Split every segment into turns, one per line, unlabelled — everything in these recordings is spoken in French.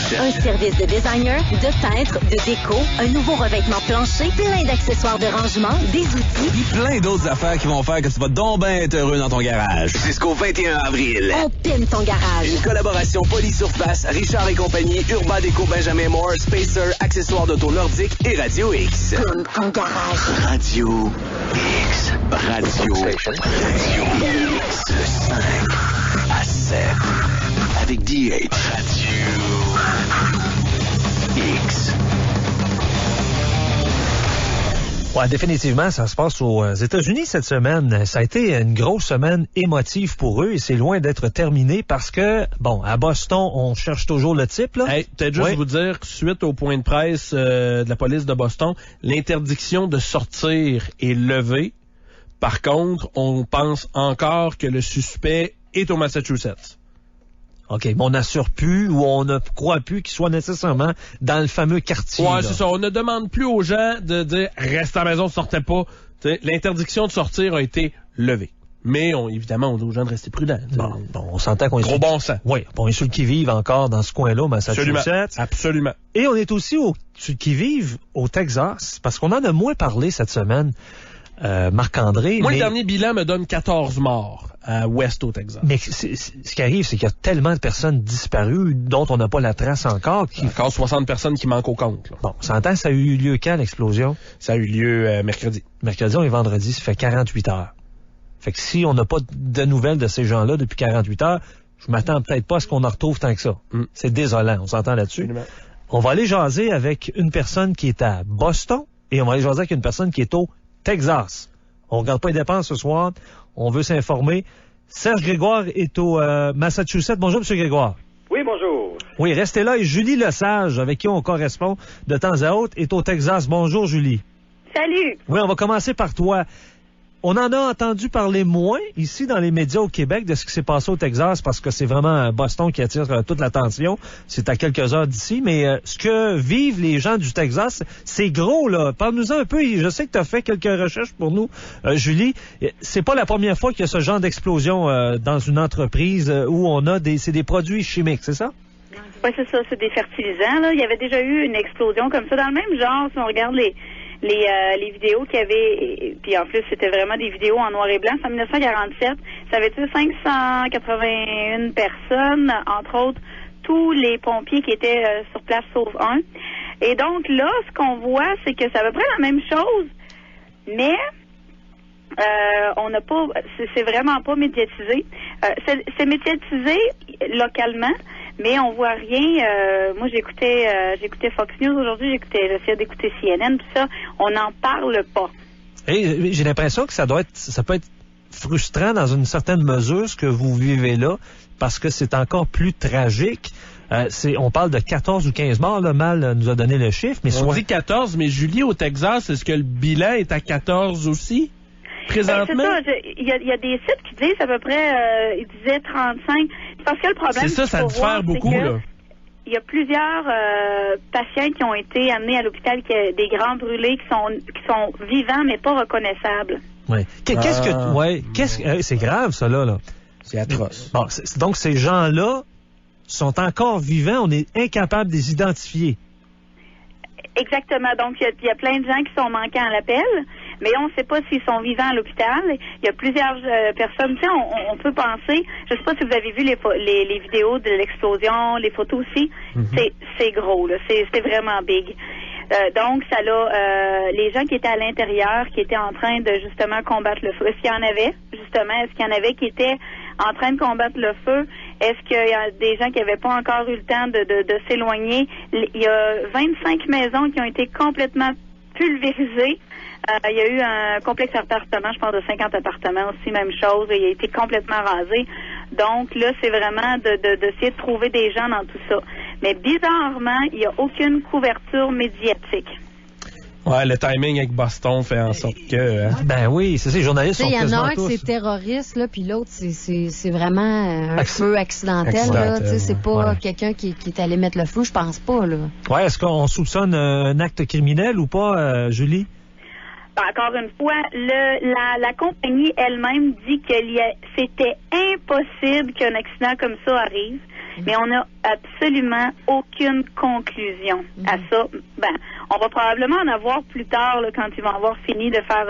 Un service de designer, de peintre, de déco, un nouveau revêtement plancher, plein d'accessoires de rangement, des outils.
Puis plein d'autres affaires qui vont faire que tu vas donc bien être heureux dans ton garage. Jusqu'au 21 avril.
On pine ton garage.
Une collaboration Polysurface, Richard et compagnie, Urban Déco Benjamin Moore, Spacer, accessoires d'auto nordique et Radio X.
Pine ton garage.
Radio X. Radio X. 5 à 7. Avec DH. Radio X.
Ouais, définitivement, ça se passe aux États-Unis cette semaine. Ça a été une grosse semaine émotive pour eux et c'est loin d'être terminé parce que, bon, à Boston, on cherche toujours le type, là.
Hey, peut-être juste vous dire que suite au point de presse de la police de Boston, l'interdiction de sortir est levée. Par contre, on pense encore que le suspect est au Massachusetts.
OK, mais on n'assure plus ou on ne croit plus qu'il soit nécessairement dans le fameux quartier.
Ouais,
là.
c'est ça. On ne demande plus aux gens de dire « reste à la maison, sortez pas ». L'interdiction de sortir a été levée. Mais évidemment, on dit aux gens de rester prudents.
Bon, on s'entend qu'on est
Gros bon sens.
Oui, on est sur le qui-vive encore dans ce coin-là, au Massachusetts.
Absolument.
Et on est aussi sur le qui-vive au Texas, parce qu'on en a moins parlé cette semaine, Marc-André.
Moi, le dernier bilan me donne 14 morts à West au Texas.
Mais ce qui arrive, c'est qu'il y a tellement de personnes disparues dont on n'a pas la trace encore.
Encore 60 personnes qui manquent au compte. Là.
Bon, on s'entend, ça a eu lieu quand, l'explosion?
Ça a eu lieu mercredi.
Mercredi, on est vendredi, ça fait 48 heures. Fait que si on n'a pas de nouvelles de ces gens-là depuis 48 heures, je m'attends peut-être pas à ce qu'on en retrouve tant que ça. C'est désolant, on s'entend là-dessus.
Absolument.
On va aller jaser avec une personne qui est à Boston et on va aller jaser avec une personne qui est au Texas. On regarde pas les dépenses ce soir. On veut s'informer. Serge Grégoire est au Massachusetts. Bonjour, M. Grégoire.
Oui, bonjour.
Oui, restez là. Et Julie Lesage, avec qui on correspond de temps à autre, est au Texas. Bonjour, Julie.
Salut.
Oui, on va commencer par toi. On en a entendu parler moins ici dans les médias au Québec de ce qui s'est passé au Texas parce que c'est vraiment Boston qui attire toute l'attention. C'est à quelques heures d'ici, mais ce que vivent les gens du Texas, c'est gros, là. Parle-nous-en un peu. Je sais que tu as fait quelques recherches pour nous, Julie. C'est pas la première fois qu'il y a ce genre d'explosion dans une entreprise où on a c'est des produits chimiques, c'est ça?
Oui, c'est ça, c'est des fertilisants. Là. Il y avait déjà eu une explosion comme ça dans le même genre. Si on regarde les vidéos qu'il y avait, puis en plus, c'était vraiment des vidéos en noir et blanc. C'est en 1947. Ça avait tué 581 personnes, entre autres, tous les pompiers qui étaient sur place, sauf un. Et donc, là, ce qu'on voit, c'est que c'est à peu près la même chose, mais on n'a pas, c'est vraiment pas médiatisé. C'est médiatisé localement, mais on voit rien. Moi, j'écoutais Fox News aujourd'hui, j'essayais d'écouter CNN, tout ça. On n'en parle pas.
Et j'ai l'impression que ça peut être frustrant dans une certaine mesure ce que vous vivez là, parce que c'est encore plus tragique. On parle de 14 ou 15 morts, le Mal nous a donné le chiffre. Mais
on dit 14, mais Julie, au Texas, est-ce que le bilan est à 14 aussi? Présentement?
C'est ça. Il y a des sites qui disent à peu près, ils disaient 35. Parce que le problème,
c'est ça diffère beaucoup, là.
Il y a plusieurs patients qui ont été amenés à l'hôpital, des grands brûlés qui sont vivants mais pas reconnaissables.
Ouais. C'est grave ça là.
C'est atroce.
Bon, donc ces gens-là sont encore vivants, on est incapable de les identifier.
Exactement. Donc il y a plein de gens qui sont manquants à l'appel. Mais on ne sait pas s'ils sont vivants à l'hôpital. Il y a plusieurs personnes. Tu sais, on peut penser. Je ne sais pas si vous avez vu les vidéos de l'explosion, les photos aussi. C'est gros, là. C'est vraiment big. Donc, ça l'a. Les gens qui étaient à l'intérieur, qui étaient en train de justement combattre le feu. Est-ce qu'il y en avait, justement? Est-ce qu'il y en avait qui étaient en train de combattre le feu? Est-ce qu'il y a des gens qui n'avaient pas encore eu le temps de s'éloigner? Il y a 25 maisons qui ont été complètement pulvérisées. Il y a eu un complexe appartement, je pense de 50 appartements aussi, même chose. Il a été complètement rasé. Donc là, c'est vraiment d'essayer de trouver des gens dans tout ça. Mais bizarrement, il n'y a aucune couverture médiatique.
Ouais, le timing avec Boston fait en sorte que...
Ben oui, c'est ça, les journalistes sont quasiment tous...
Il y en a un qui c'est terroriste, là, puis l'autre, c'est vraiment un feu accidentel. Là, c'est pas quelqu'un qui est allé mettre le feu, je pense pas. Là.
Ouais, est-ce qu'on soupçonne un acte criminel ou pas, Julie?
Encore une fois, la compagnie elle-même dit que c'était impossible qu'un accident comme ça arrive. mais on n'a absolument aucune conclusion à ça. Ben, on va probablement en avoir plus tard, là, quand ils vont avoir fini de faire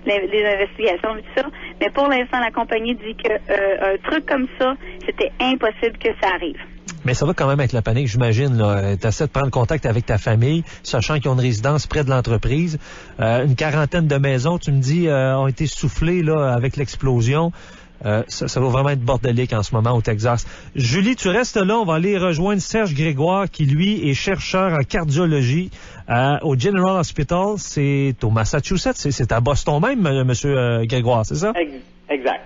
les investigations et tout ça. Mais pour l'instant, la compagnie dit que un truc comme ça, c'était impossible que ça arrive.
Mais ça va quand même être la panique, j'imagine. Tu essaies de prendre contact avec ta famille, sachant qu'ils ont une résidence près de l'entreprise. Une quarantaine de maisons, tu me dis, ont été soufflées là, avec l'explosion. Ça va vraiment être bordélique en ce moment au Texas. Julie, tu restes là. On va aller rejoindre Serge Grégoire, qui, lui, est chercheur en cardiologie au General Hospital. C'est au Massachusetts. C'est à Boston même, Monsieur Grégoire, c'est ça?
Exact.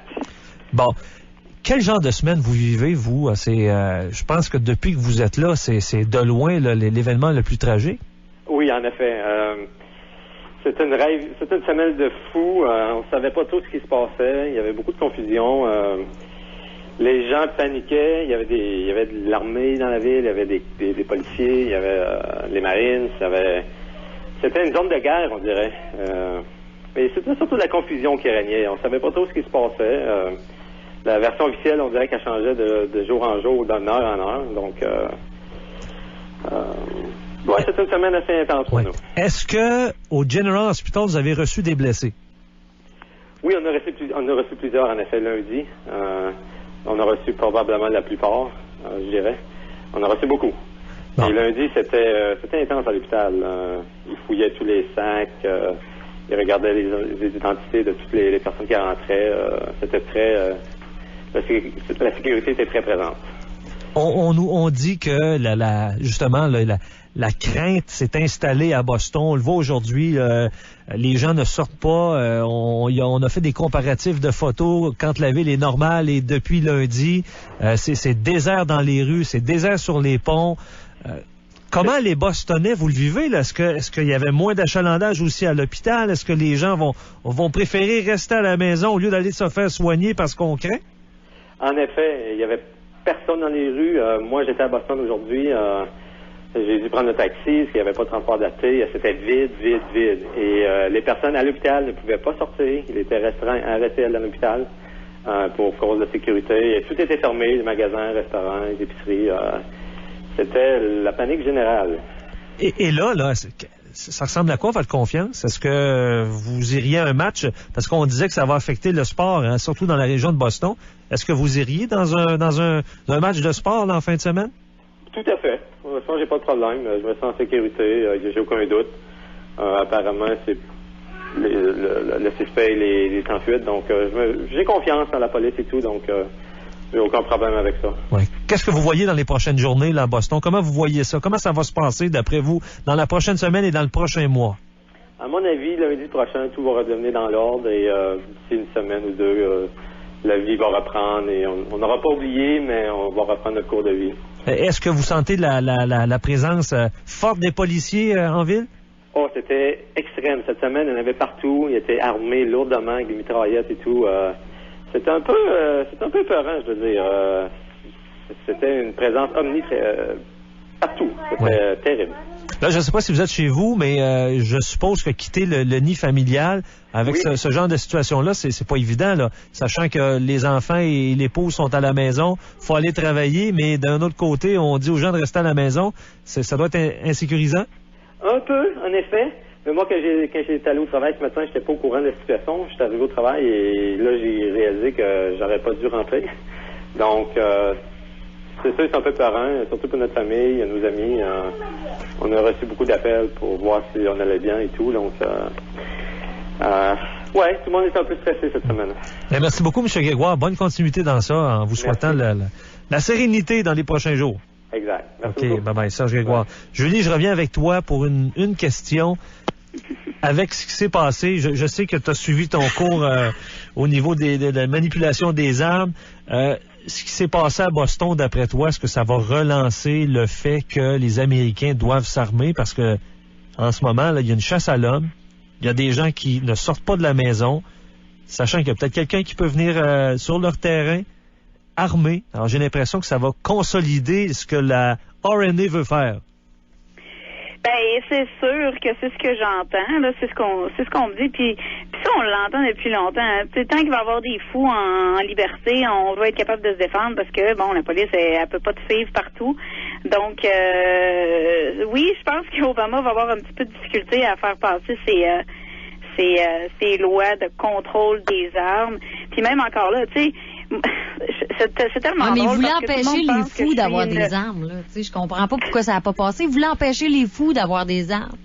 Bon. Quel genre de semaine vous vivez, vous? Je pense que depuis que vous êtes là, c'est de loin là, l'événement le plus tragique.
Oui, en effet. C'était une semaine de fou. On savait pas tout ce qui se passait. Il y avait beaucoup de confusion. Les gens paniquaient. Il y avait de l'armée dans la ville. Il y avait des policiers. Il y avait les Marines. C'était une zone de guerre, on dirait. Mais c'était surtout la confusion qui régnait. On savait pas trop ce qui se passait. La version officielle, on dirait qu'elle changeait de jour en jour, d'heure en heure. Donc, c'était une semaine assez intense pour nous.
Est-ce que au General Hospital, vous avez reçu des blessés?
Oui, on a reçu plusieurs, en effet, lundi. On a reçu probablement la plupart, je dirais. On a reçu beaucoup. Bon. Et lundi, c'était intense à l'hôpital. Ils fouillaient tous les sacs. Ils regardaient les identités de toutes les personnes qui rentraient. C'était très... la sécurité était très présente.
On dit que justement la crainte s'est installée à Boston. On le voit aujourd'hui, les gens ne sortent pas. On a fait des comparatifs de photos quand la ville est normale et depuis lundi, c'est désert dans les rues, c'est désert sur les ponts. Comment les Bostonnais, vous le vivez, là? Est-ce qu'il y avait moins d'achalandage aussi à l'hôpital? Est-ce que les gens vont préférer rester à la maison au lieu d'aller se faire soigner parce qu'on craint?
En effet, il y avait personne dans les rues. Moi, j'étais à Boston aujourd'hui. J'ai dû prendre un taxi parce qu'il n'y avait pas de transport adapté. C'était vide. Et les personnes à l'hôpital ne pouvaient pas sortir. Ils étaient restreints à rester à l'hôpital pour cause de sécurité. Et tout était fermé, les magasins, les restaurants, les épiceries. C'était la panique générale.
Et là, ça ressemble à quoi, votre confiance? Est-ce que vous iriez à un match? Parce qu'on disait que ça va affecter le sport, hein, surtout dans la région de Boston. Est-ce que vous iriez dans un match de sport là, en fin de semaine?
Tout à fait. Ça, j'ai pas de problème. Je me sens en sécurité. J'ai aucun doute. Apparemment, c'est le suspect il est en fuite. Donc, j'ai confiance dans la police et tout. Donc, j'ai aucun problème avec ça.
Ouais. Qu'est-ce que vous voyez dans les prochaines journées là, à Boston? Comment vous voyez ça? Comment ça va se passer, d'après vous, dans la prochaine semaine et dans le prochain mois?
À mon avis, lundi prochain, tout va redevenir dans l'ordre et d'ici une semaine ou deux, la vie va reprendre et on n'aura pas oublié, mais on va reprendre notre cours de vie.
Est-ce que vous sentez la présence forte des policiers en ville?
Oh, c'était extrême. Cette semaine, il y en avait partout. Ils étaient armés lourdement avec des mitraillettes et tout. C'était un peu peurant, je veux dire. C'était une présence partout. C'était terrible.
Là, je ne sais pas si vous êtes chez vous, mais je suppose que quitter le nid familial avec ce genre de situation-là, c'est pas évident, là. Sachant que les enfants et l'épouse sont à la maison, faut aller travailler, mais d'un autre côté, on dit aux gens de rester à la maison. Ça doit être insécurisant? Un
peu, en effet. Mais moi, quand j'étais allé au travail ce matin, j'étais pas au courant de la situation. J'étais arrivé au travail et là, j'ai réalisé que j'aurais pas dû rentrer. Donc, c'est ça, c'est un peu peurant, surtout pour notre famille, nos amis. On a reçu beaucoup d'appels pour voir si on allait bien et tout. Donc, tout le monde est un peu stressé cette semaine.
Bien, merci beaucoup, M. Grégoire. Bonne continuité dans ça, en vous souhaitant la sérénité dans les prochains jours.
Exact. Merci beaucoup.
Bye-bye, Serge Grégoire. Ouais. Julie, je reviens avec toi pour une question. Avec ce qui s'est passé, je sais que tu as suivi ton cours au niveau de la manipulation des armes. Ce qui s'est passé à Boston, d'après toi, est-ce que ça va relancer le fait que les Américains doivent s'armer? Parce que en ce moment, là, il y a une chasse à l'homme. Il y a des gens qui ne sortent pas de la maison, sachant qu'il y a peut-être quelqu'un qui peut venir sur leur terrain armé. Alors, j'ai l'impression que ça va consolider ce que la RNA veut faire.
Ben, c'est sûr que c'est ce que j'entends, là, c'est ce qu'on me dit, puis ça, on l'entend depuis longtemps. Hein. Tant qu'il va y avoir des fous en liberté, on va être capable de se défendre parce que, bon, la police, elle peut pas te suivre partout. Donc, oui, je pense qu'Obama va avoir un petit peu de difficulté à faire passer ces lois de contrôle des armes. Puis même encore là, tu sais, c'est tellement drôle.
Mais il voulait
parce que
empêcher
tout le monde
les
pense que
fous d'avoir
je suis
des armes, là. Tu sais, je comprends pas pourquoi ça n'a pas passé. Il voulait empêcher les fous d'avoir des armes.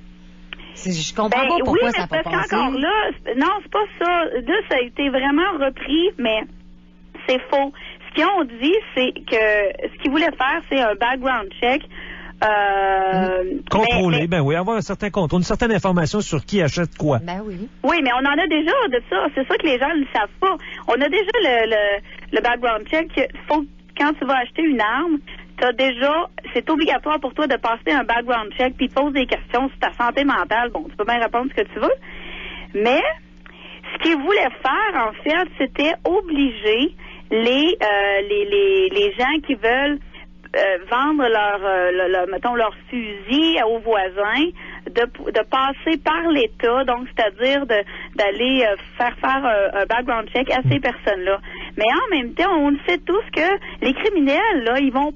Je comprends pas pourquoi ça n'a pas passé.
Encore là, non, c'est pas ça. Là, ça a été vraiment repris, mais c'est faux. Ce qu'ils ont dit, c'est que ce qu'ils voulaient faire, c'est un background check.
Contrôler, ben oui, avoir un certain contrôle, une certaine information sur qui achète quoi.
Ben oui.
Oui, mais on en a déjà de ça. C'est ça que les gens ne savent pas. On a déjà le background check. Faut, quand tu vas acheter une arme, c'est obligatoire pour toi de passer un background check puis te poses des questions sur ta santé mentale. Bon, tu peux bien répondre ce que tu veux. Mais ce qu'ils voulaient faire, en fait, c'était obliger les gens qui veulent vendre leur fusil aux voisins, de passer par l'État, donc c'est-à-dire d'aller faire un background check à ces personnes-là. Mais en même temps, on le sait tous que les criminels, là, ils sont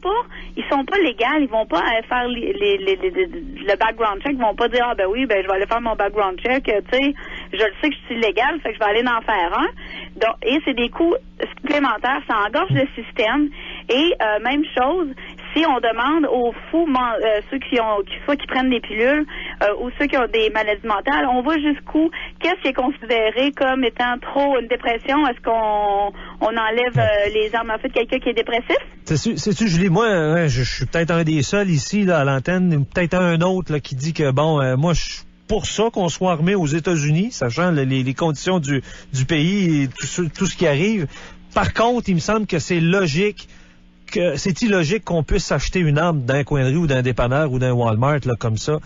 pas légaux, ils vont pas faire le background check, ils vont pas dire je vais aller faire mon background check, tu sais, je le sais que je suis illégal, fait que je vais aller en faire un. Donc, et c'est des coûts supplémentaires, ça engorge le système. Et même chose, si on demande aux fous, ceux qui prennent des pilules ou ceux qui ont des maladies mentales, on va jusqu'où? Qu'est-ce qui est considéré comme étant trop une dépression? Est-ce qu'on enlève les armes à feu de quelqu'un qui est dépressif?
C'est-tu, Julie, moi, je suis peut-être un des seuls ici là, à l'antenne, peut-être un autre là, qui dit que, moi, je suis pour ça qu'on soit armé aux États-Unis, sachant les conditions du pays et tout ce qui arrive. Par contre, il me semble que c'est illogique qu'on puisse acheter une arme d'un coin de rue ou d'un dépanneur ou d'un Walmart là comme ça,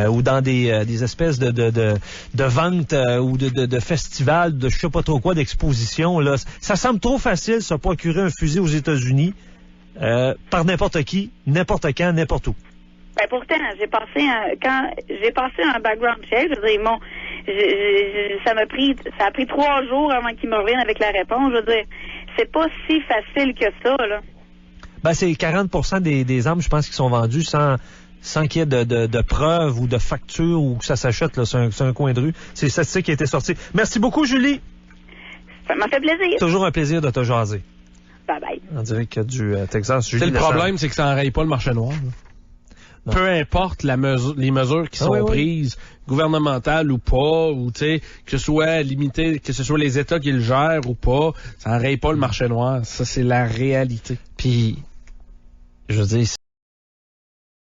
ou dans des espèces de ventes ou de festivals, de je sais pas trop quoi, d'expositions là. Ça semble trop facile se procurer un fusil aux États-Unis par n'importe qui, n'importe quand, n'importe où.
Ben pourtant, j'ai passé un background check. Je veux dire, ça a pris 3 jours avant qu'ils me reviennent avec la réponse. Je veux dire, c'est pas si facile que ça, là.
Ben, c'est 40% des armes, je pense, qui sont vendues sans qu'il y ait de preuves ou de factures ou que ça s'achète là, sur un coin de rue. C'est ça qui a été sorti. Merci beaucoup, Julie.
Ça m'a fait plaisir.
Toujours un plaisir de te jaser.
Bye-bye.
On dirait que du Texas, Julie.
Le problème, c'est que ça n'enraye pas le marché noir. Non. Peu importe les mesures qui sont prises, gouvernementales ou pas, ou tu sais, que ce soit limité, que ce soit les États qui le gèrent ou pas, ça n'enraye pas le marché noir. Ça, c'est la réalité.
Puis, je veux dire,